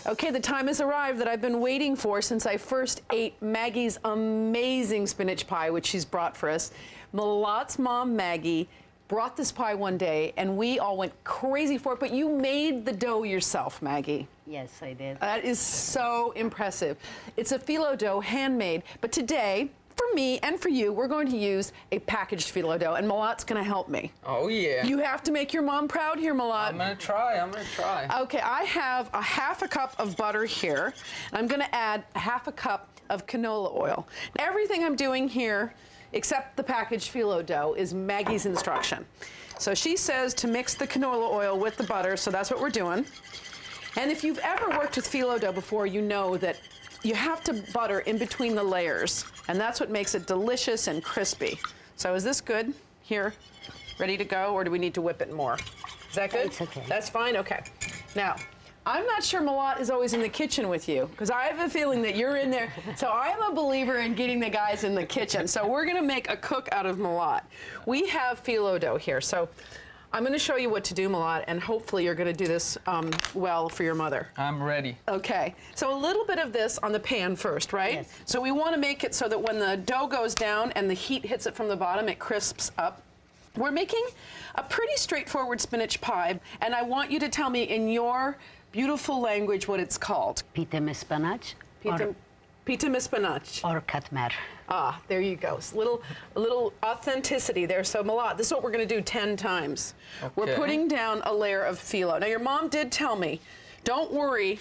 Okay, the time has arrived that I've been waiting for since I first ate Maggie's amazing spinach pie, which she's brought for us. Malat's mom, Maggie, brought this pie one day, and we all went crazy for it, but you made the dough yourself, Maggie. Yes, I did. That is so impressive. It's a phyllo dough, handmade, but today, for me and for you, we're going to use a packaged phyllo dough, and Malat's gonna help me. Oh, yeah. You have to make your mom proud here, Malat. I'm gonna try. Okay, I have a half a cup of butter here, and I'm gonna add a half a cup of canola oil. Everything I'm doing here, except the packaged phyllo dough, is Maggie's instruction. So she says to mix the canola oil with the butter, so that's what we're doing. And if you've ever worked with phyllo dough before, you know that you have to butter in between the layers, and that's what makes it delicious and crispy. So is this good here? Ready to go, or do we need to whip it more? Is that good? It's okay. That's fine, okay. Now, I'm not sure Malat is always in the kitchen with you, because I have a feeling that you're in there. So I am a believer in getting the guys in the kitchen. So we're gonna make a cook out of Malat. We have phyllo dough here, so I'm gonna show you what to do, Malat, and hopefully you're gonna do this well for your mother. I'm ready. Okay, so a little bit of this on the pan first, right? Yes. So we wanna make it so that when the dough goes down and the heat hits it from the bottom, it crisps up. We're making a pretty straightforward spinach pie, and I want you to tell me in your beautiful language what it's called. Pita me spinach Pita me spinach. or katmer. Ah, there you go. A little authenticity there. So Malat, this is what we're gonna do 10 times. We're Okay. putting down a layer of phyllo. Now your mom did tell me, don't worry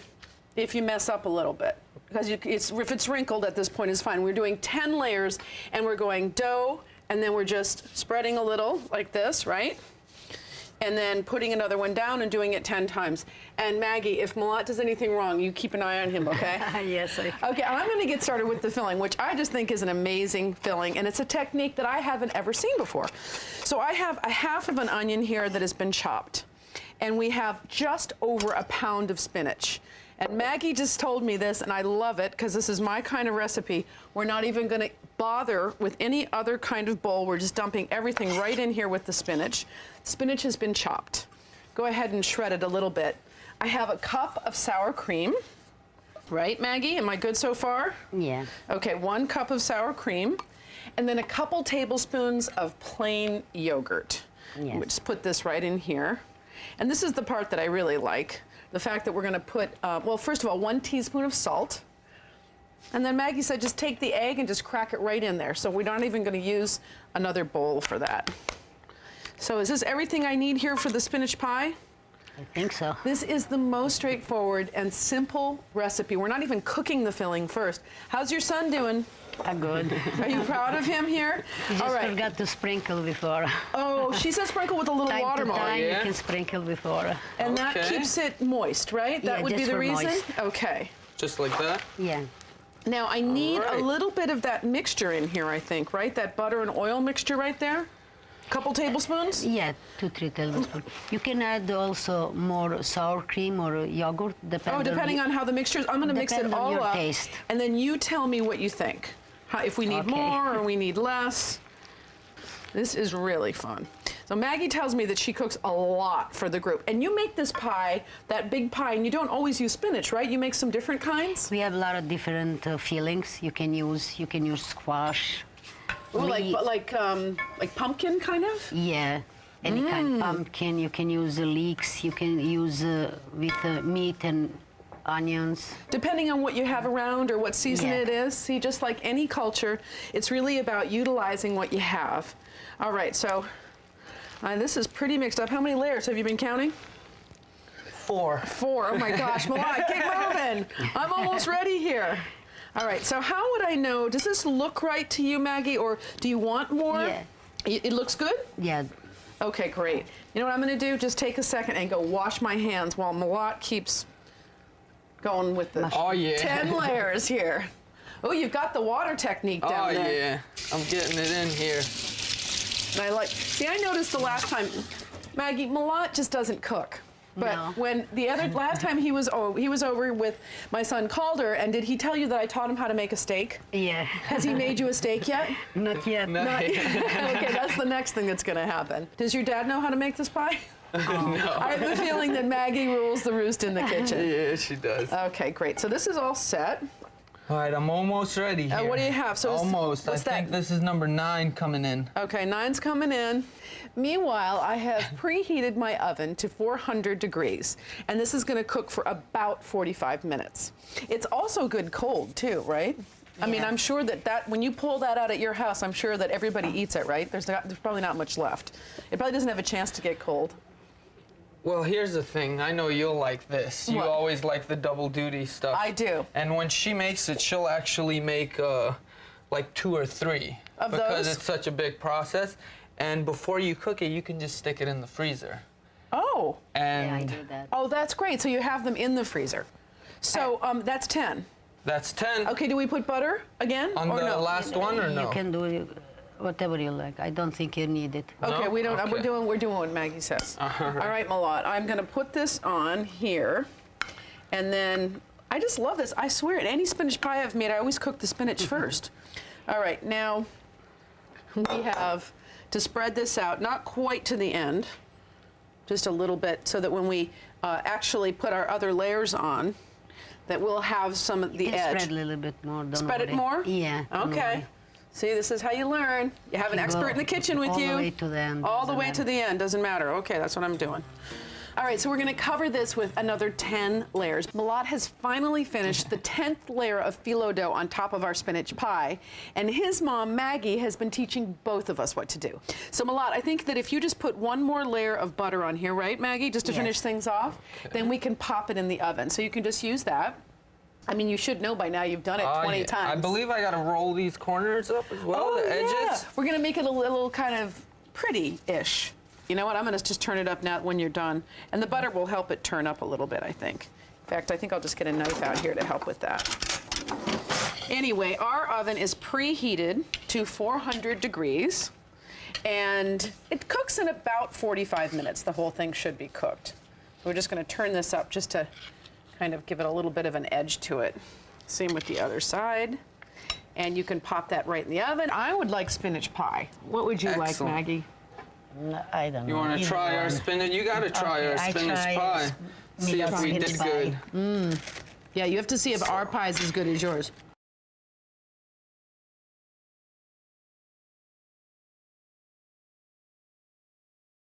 if you mess up a little bit, because if it's wrinkled at this point, it's fine. We're doing 10 layers, and we're going dough, and then we're just spreading a little like this, right? And then putting another one down and doing it 10 times. And Maggie, if Malat does anything wrong, you keep an eye on him, okay? Yes, I... Okay, I'm gonna get started with the filling, which I just think is an amazing filling, and it's a technique that I haven't ever seen before. So I have a half of an onion here that has been chopped, and we have just over a pound of spinach. And Maggie just told me this, and I love it, because this is my kind of recipe. We're not even gonna bother with any other kind of bowl. We're just dumping everything right in here with the spinach. Spinach has been chopped. Go ahead and shred it a little bit. I have a cup of sour cream. Right, Maggie? Am I good so far? Yeah. Okay, 1 cup of sour cream, and then a couple tablespoons of plain yogurt. Yes. We'll just put this right in here. And this is the part that I really like. The fact that we're gonna put, well, first of all, 1 teaspoon of salt. And then Maggie said just take the egg and just crack it right in there. So we're not even gonna use another bowl for that. So is this everything I need here for the spinach pie? I think so. This is the most straightforward and simple recipe. We're not even cooking the filling first. How's your son doing? I'm good. Are you proud of him here? You All just right. forgot to sprinkle before. Oh, she said sprinkle with a little Time water, to Mom. time, yeah? you can sprinkle before. And that Okay. keeps it moist, right? That Yeah, would be just the for reason? moist. Okay. Just like that? Yeah. Now I need right. a little bit of that mixture in here, I think, right? That butter and oil mixture right there? Couple tablespoons? Yeah, 2-3 tablespoons. You can add also more sour cream or yogurt, Depending on how the mixture is. I'm going to mix it Depend on all your up. taste. And then you tell me what you think. If we need Okay. more or we need less. This is really fun. So Maggie tells me that she cooks a lot for the group. And you make this pie, that big pie, and you don't always use spinach, right? You make some different kinds? We have a lot of different fillings you can use. You can use squash. Ooh, like pumpkin, kind of? Yeah, any kind of pumpkin. You can use leeks. You can use with meat and onions. Depending on what you have around or what season Yeah. it is. See, just like any culture, it's really about utilizing what you have. All right, so this is pretty mixed up. How many layers have you been counting? 4. 4. Oh my gosh, Malai, keep moving. I'm almost ready here. All right, so how would I know? Does this look right to you, Maggie, or do you want more? Yeah. It looks good? Yeah. Okay, great. You know what I'm gonna do? Just take a second and go wash my hands while Malat keeps going with the Oh, yeah. 10 layers here. Oh, you've got the water technique down Oh, there. yeah. I'm getting it in here. And I noticed the last time, Maggie, Malat just doesn't cook. But No. when last time he was over with my son Calder, and did he tell you that I taught him how to make a steak? Yeah. Has he made you a steak yet? Not yet. No. Okay, that's the next thing that's gonna happen. Does your dad know how to make this pie? I have the feeling that Maggie rules the roost in the kitchen. Yeah, she does. Okay, great. So this is all set. All right, I'm almost ready here. What do you have? So almost. I what's think that? this is number 9 coming in. Okay, 9's coming in. Meanwhile, I have preheated my oven to 400 degrees, and this is going to cook for about 45 minutes. It's also good cold too, right? I mean, Yeah. I'm sure that when you pull that out at your house, I'm sure that everybody eats it, right? There's probably not much left. It probably doesn't have a chance to get cold. Well, here's the thing. I know you'll like this. You What? always like the double duty stuff. I do. And when she makes it, she'll actually make like 2 or 3 Of because those? it's such a big process. And before you cook it, you can just stick it in the freezer. Oh. Yeah, I And do that. Oh, that's great. So you have them in the freezer. So that's 10. that's 10. Okay, do we put butter again? On or the no? last one or no? You can do whatever you like. I don't think you need it. Okay, No? we don't. Okay. We're doing what Maggie says. All right. All right, Malott. I'm gonna put this on here, and then I just love this. I swear, at any spinach pie I've made, I always cook the spinach first. All right, now we have to spread this out, not quite to the end, just a little bit, so that when we actually put our other layers on, that we'll have some of the You can edge. spread a little bit more. Don't Spread it worry. more? Yeah. don't Okay. worry. See, this is how you learn. You have an You expert go in the kitchen with all you. the way to the end, All the doesn't way to matter. the end, doesn't matter. Okay, that's what I'm doing. All right, so we're gonna cover this with another 10 layers. Malott has finally finished the 10th layer of phyllo dough on top of our spinach pie, and his mom, Maggie, has been teaching both of us what to do. So Malott, I think that if you just put one more layer of butter on here, right, Maggie, just to Yes. finish things off, then we can pop it in the oven. So you can just use that. I mean, you should know by now, you've done it 20 Yeah. times. I believe I gotta roll these corners up as well, Oh, the edges. yeah. We're gonna make it a little kind of pretty-ish. You know what? I'm gonna just turn it up now when you're done. And the butter will help it turn up a little bit, I think. In fact, I think I'll just get a knife out here to help with that. Anyway, our oven is preheated to 400 degrees. And it cooks in about 45 minutes. The whole thing should be cooked. We're just gonna turn this up just to kind of give it a little bit of an edge to it. Same with the other side. And you can pop that right in the oven. I would like spinach pie. What would you like, Excellent. Maggie? No, I don't know. You wanna Either try our one. spinach? You gotta try Okay, our I spinach try pie. See if we spinach did pie. good. Yeah, you have to see if our pie is as good as yours.